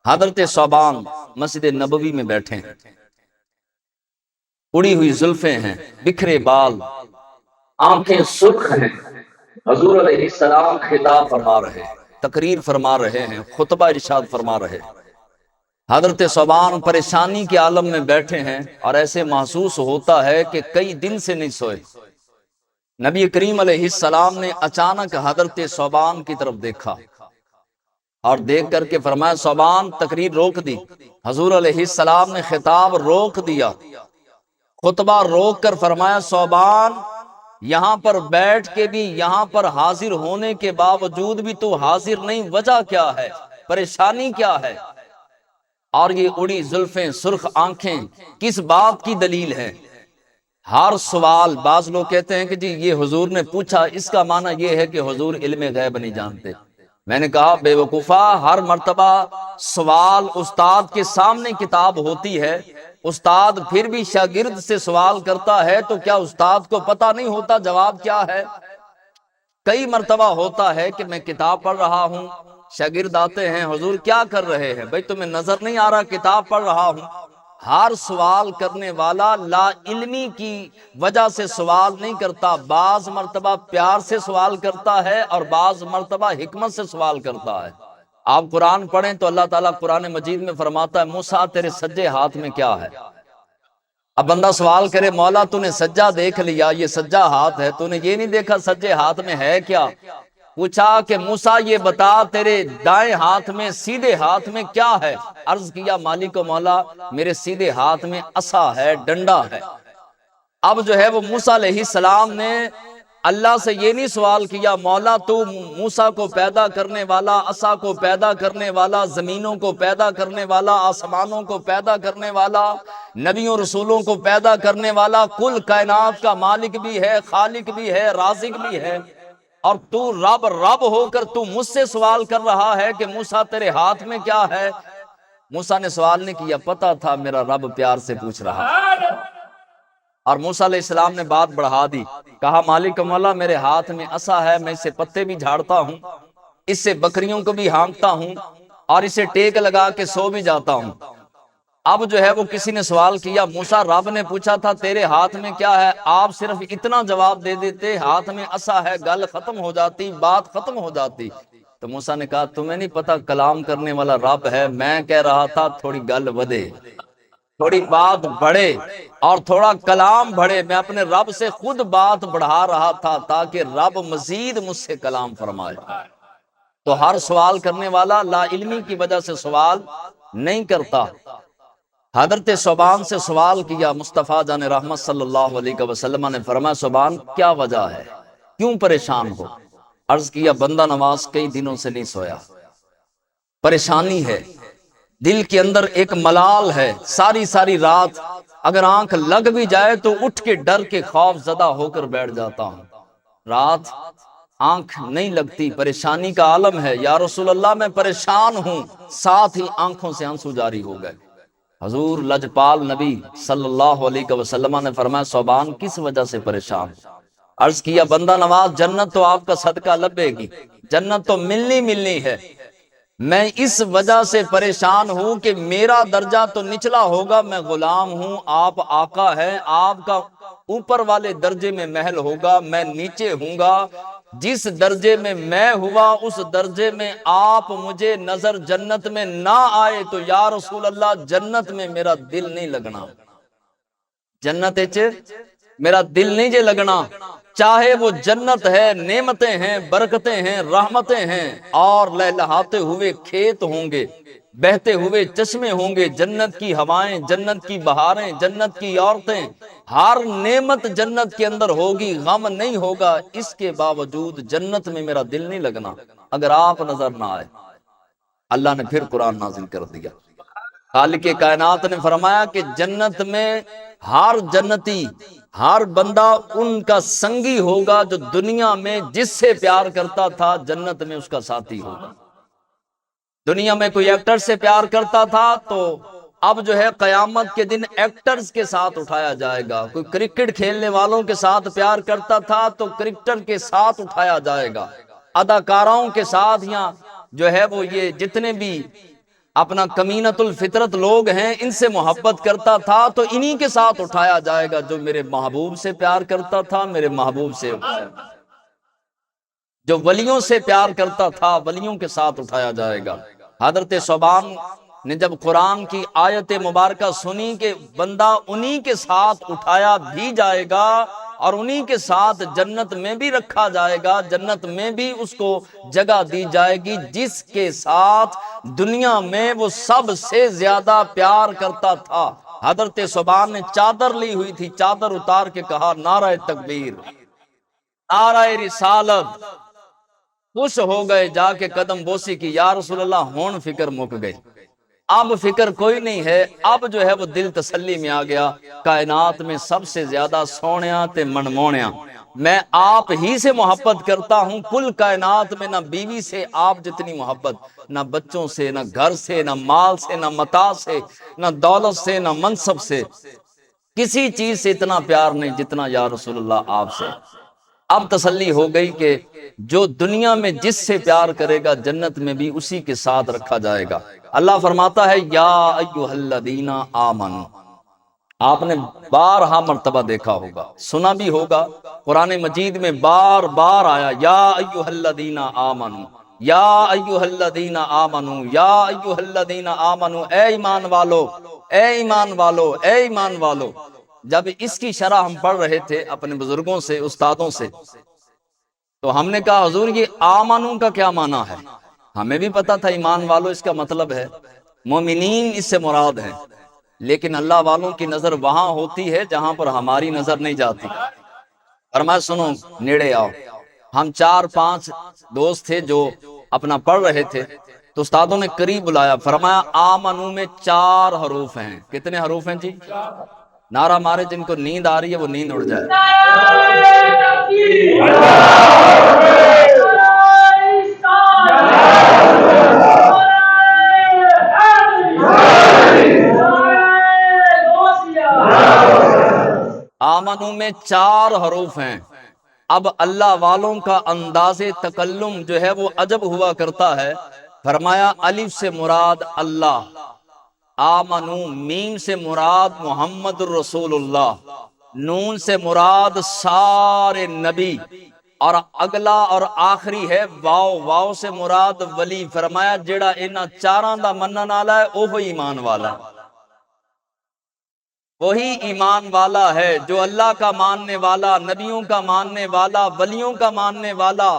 حضرت ثوبان مسجد نبوی میں بیٹھے ہیں، اڑی ہوئی زلفیں ہیں، بکھرے بال، آنکھیں سرخ ہیں۔ حضور علیہ السلام خطاب فرما رہے ہیں، تقریر فرما رہے ہیں، خطبہ ارشاد فرما رہے ہیں۔ حضرت ثوبان پریشانی کے عالم میں بیٹھے ہیں اور ایسے محسوس ہوتا ہے کہ کئی دن سے نہیں سوئے۔ نبی کریم علیہ السلام نے اچانک حضرت ثوبان کی طرف دیکھا اور دیکھ کر کے فرمایا ثوبان، تقریر روک دی۔ حضور علیہ السلام نے خطاب روک دیا، خطبہ روک کر فرمایا ثوبان، یہاں پر بیٹھ کے بھی، یہاں پر حاضر ہونے کے باوجود بھی تو حاضر نہیں، وجہ کیا ہے، پریشانی کیا ہے؟ اور یہ اڑی زلفیں، سرخ آنکھیں کس بات کی دلیل ہے؟ ہر سوال، بعض لوگ کہتے ہیں کہ جی یہ حضور نے پوچھا، اس کا معنی یہ ہے کہ حضور علم غیب نہیں جانتے۔ میں نے کہا بے وقوفا، ہر مرتبہ سوال استاد کے سامنے کتاب ہوتی ہے، استاد پھر بھی شاگرد سے سوال کرتا ہے تو کیا استاد کو پتہ نہیں ہوتا جواب کیا ہے؟ کئی مرتبہ ہوتا ہے کہ میں کتاب پڑھ رہا ہوں، شاگرد آتے ہیں، حضور کیا کر رہے ہیں؟ بھائی تمہیں نظر نہیں آ رہا کتاب پڑھ رہا ہوں۔ ہر سوال کرنے والا لا علمی کی وجہ سے سوال نہیں کرتا، بعض مرتبہ پیار سے سوال کرتا ہے اور بعض مرتبہ حکمت سے سوال کرتا ہے۔ آپ قرآن پڑھیں تو اللہ تعالیٰ قرآن مجید میں فرماتا ہے موسیٰ تیرے سجے ہاتھ میں کیا ہے؟ اب بندہ سوال کرے مولا تو نے سجا دیکھ لیا، یہ سجا ہاتھ ہے، تو نے یہ نہیں دیکھا سجے ہاتھ میں ہے کیا؟ پوچھا کہ موسیٰ یہ بتا تیرے دائیں ہاتھ میں، سیدھے ہاتھ میں کیا ہے؟ عرض کیا مالک و مولا میرے سیدھے ہاتھ میں عصا ہے، ڈنڈا ہے۔ اب جو ہے وہ موسیٰ علیہ السلام نے اللہ سے یہ نہیں سوال کیا مولا تو موسیٰ کو پیدا کرنے والا، عصا کو پیدا کرنے والا، زمینوں کو پیدا کرنے والا، آسمانوں کو پیدا کرنے والا، نبیوں رسولوں کو پیدا کرنے والا، کل کائنات کا مالک بھی ہے، خالق بھی ہے، رازق بھی ہے، اور تو رب ہو کر تو مجھ سے سوال کر رہا ہے کہ موسیٰ تیرے ہاتھ میں کیا ہے؟ موسیٰ نے سوال نہیں کیا، پتا تھا میرا رب پیار سے پوچھ رہا ہے، اور موسیٰ علیہ السلام نے بات بڑھا دی، کہا مالک مولا میرے ہاتھ میں عصا ہے، میں اس سے پتے بھی جھاڑتا ہوں، اس سے بکریوں کو بھی ہانکتا ہوں، اور اسے ٹیک لگا کے سو بھی جاتا ہوں۔ اب جو ہے وہ کسی نے سوال کیا موسیٰ رب نے پوچھا تھا تیرے ہاتھ میں کیا ہے، آپ صرف اتنا جواب دے دیتے ہاتھ میں عصا ہے، گل ختم ہو جاتی، بات ختم ہو جاتی۔ تو موسیٰ نے کہا تمہیں نہیں پتا کلام کرنے والا رب ہے، میں کہہ رہا تھا تھوڑی گل ودے، تھوڑی بات بڑھے اور تھوڑا کلام بڑھے، میں اپنے رب سے خود بات بڑھا رہا تھا تاکہ رب مزید مجھ سے کلام فرمائے۔ تو ہر سوال کرنے والا لا علمی کی وجہ سے سوال نہیں کرتا۔ حضرت ثوبان سے سوال کیا، مصطفیٰ جان رحمت صلی اللہ علیہ وسلم نے فرمایا ثوبان کیا وجہ ہے، کیوں پریشان ہو؟ عرض کیا بندہ نواز کئی دنوں سے نہیں سویا، پریشانی ہے، دل کے اندر ایک ملال ہے، ساری رات اگر آنکھ لگ بھی جائے تو اٹھ کے ڈر کے خوف زدہ ہو کر بیٹھ جاتا ہوں، رات آنکھ نہیں لگتی، پریشانی کا عالم ہے، یا رسول اللہ میں پریشان ہوں، ساتھ ہی آنکھوں سے آنسو جاری ہو گئے۔ حضور لجپال نبی صلی اللہ علیہ وسلم نے فرمایا ثوبان کس وجہ سے پریشان؟ عرض کیا بندہ نواز جنت تو آپ کا صدقہ لبے گی، جنت تو ملنی ہے، میں اس وجہ سے پریشان ہوں کہ میرا درجہ تو نچلا ہوگا، میں غلام ہوں، آپ آقا ہیں، آپ کا اوپر والے درجے میں محل ہوگا، میں نیچے ہوں گا، جس درجے میں میں ہوا اس درجے میں آپ مجھے نظر جنت میں نہ آئے تو یا رسول اللہ جنت میں میرا دل نہیں لگنا، جنت میرا دل نہیں جے لگنا، چاہے وہ جنت ہے، نعمتیں ہیں، برکتیں ہیں، رحمتیں ہیں، اور لہلہاتے ہوئے کھیت ہوں گے، بہتے ہوئے چشمے ہوں گے، جنت کی ہوائیں، جنت کی بہاریں، جنت کی عورتیں، ہر نعمت جنت کے اندر ہوگی، غم نہیں ہوگا، اس کے باوجود جنت میں میرا دل نہیں لگنا اگر آپ نظر نہ آئے۔ اللہ نے پھر قرآن نازل کر دیا، خالق کائنات نے فرمایا کہ جنت میں ہر جنتی، ہر بندہ ان کا سنگی ہوگا جو دنیا میں جس سے پیار کرتا تھا جنت میں اس کا ساتھی ہوگا۔ دنیا میں کوئی ایکٹر سے پیار کرتا تھا تو اب جو ہے قیامت کے دن ایکٹرز کے ساتھ اٹھایا جائے گا، کوئی کرکٹ کھیلنے والوں کے ساتھ پیار کرتا تھا تو کرکٹر کے ساتھ اٹھایا جائے گا، اداکاروں کے ساتھ، یا جو ہے وہ یہ جتنے بھی اپنا کمینۃ الفطرت لوگ ہیں، ان سے محبت کرتا تھا تو انہی کے ساتھ اٹھایا جائے گا۔ جو میرے محبوب سے پیار کرتا تھا میرے محبوب سے، جو ولیوں سے پیار کرتا تھا ولیوں کے ساتھ اٹھایا جائے گا۔ حضرت صوبان نے جب قرآن کی آیت مبارکہ سنی کہ بندہ انہی کے ساتھ اٹھایا بھی جائے گا اور انہی کے ساتھ جنت میں بھی رکھا جائے گا، جنت میں بھی اس کو جگہ دی جائے گی جس کے ساتھ دنیا میں وہ سب سے زیادہ پیار کرتا تھا۔ حضرت صوبان نے چادر لی ہوئی تھی، چادر اتار کے کہا نعرہ تکبیر، نعرہ رسالت۔ خوش ہو گئے، جا کے قدم بوسی کی، یا رسول اللہ ہون فکر مک گئی، اب فکر کوئی نہیں ہے، اب جو ہے وہ دل تسلی میں آ گیا۔ کائنات میں سب سے زیادہ سونیا تے منمونیا میں آپ ہی سے محبت کرتا ہوں۔ کل کائنات میں نہ بیوی سے آپ جتنی محبت، نہ بچوں سے، نہ گھر سے، نہ مال سے، نہ متاع سے، نہ دولت سے، نہ منصب سے، کسی چیز سے اتنا پیار نہیں جتنا یا رسول اللہ آپ سے۔ اب تسلی ہو گئی کہ جو دنیا میں جس سے پیار کرے گا جنت میں بھی اسی کے ساتھ رکھا جائے گا۔ اللہ فرماتا ہے یا ایھا الذین آمنوا، آپ نے بارہا مرتبہ دیکھا ہوگا، سنا بھی ہوگا، قرآن مجید میں بار بار آیا یا ایھا الذین آمنوا، یا ایھا الذین آمنوا، یا ایھا الذین آمنوا، اے ایمان والو، اے ایمان والو، اے ایمان والو۔ جب اس کی شرح ہم پڑھ رہے تھے اپنے بزرگوں سے، استادوں سے، تو ہم نے کہا حضور یہ آمنو کا کیا معنی ہے؟ ہمیں بھی پتا تھا ایمان والو اس کا مطلب ہے مومنین، اس سے مراد ہے، لیکن اللہ والوں کی نظر وہاں ہوتی ہے جہاں پر ہماری نظر نہیں جاتی۔ فرمایا سنو، نیڑے آؤ۔ ہم 4-5 دوست تھے جو اپنا پڑھ رہے تھے، تو استادوں نے قریب بلایا، فرمایا آمنو میں 4 حروف ہیں۔ کتنے حروف ہیں جی؟ نعرہ مارے جن کو نیند آ رہی ہے وہ نیند اڑ جائے۔ آمنو میں 4 حروف ہیں۔ اب اللہ والوں کا انداز تکلم جو ہے وہ عجب ہوا کرتا ہے۔ فرمایا الف سے مراد اللہ، آمنو میم سے مراد محمد الرسول اللہ، نون سے مراد سارے نبی، اور اگلا اور آخری ہے واو، واو سے مراد ولی۔ فرمایا جیڑا انہاں 4 دا منن والا ہے اوہی ایمان والا ہے، وہی ایمان والا ہے جو اللہ کا ماننے والا، نبیوں کا ماننے والا، ولیوں کا ماننے والا،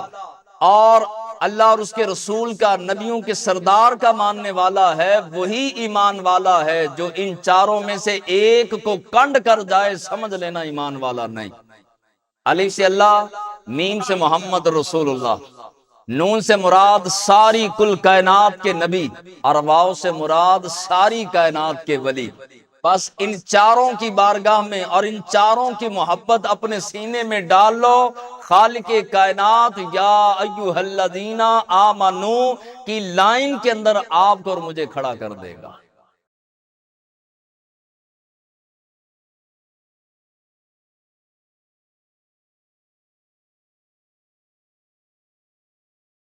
اور اللہ اور اس کے رسول کا، نبیوں کے سردار کا ماننے والا ہے، وہی ایمان والا ہے۔ جو ان 4 میں سے ایک کو کنڈ کر جائے سمجھ لینا ایمان والا نہیں۔ الف سے اللہ، میم سے محمد رسول اللہ، نون سے مراد ساری کل کائنات کے نبی، اور واو سے مراد ساری کائنات کے ولی۔ بس ان 4 کی بارگاہ میں اور ان 4 کی محبت اپنے سینے میں ڈال لو، خالق کائنات یا ایھا الذین آمنو کی لائن کے اندر آپ کو اور مجھے کھڑا کر دے گا۔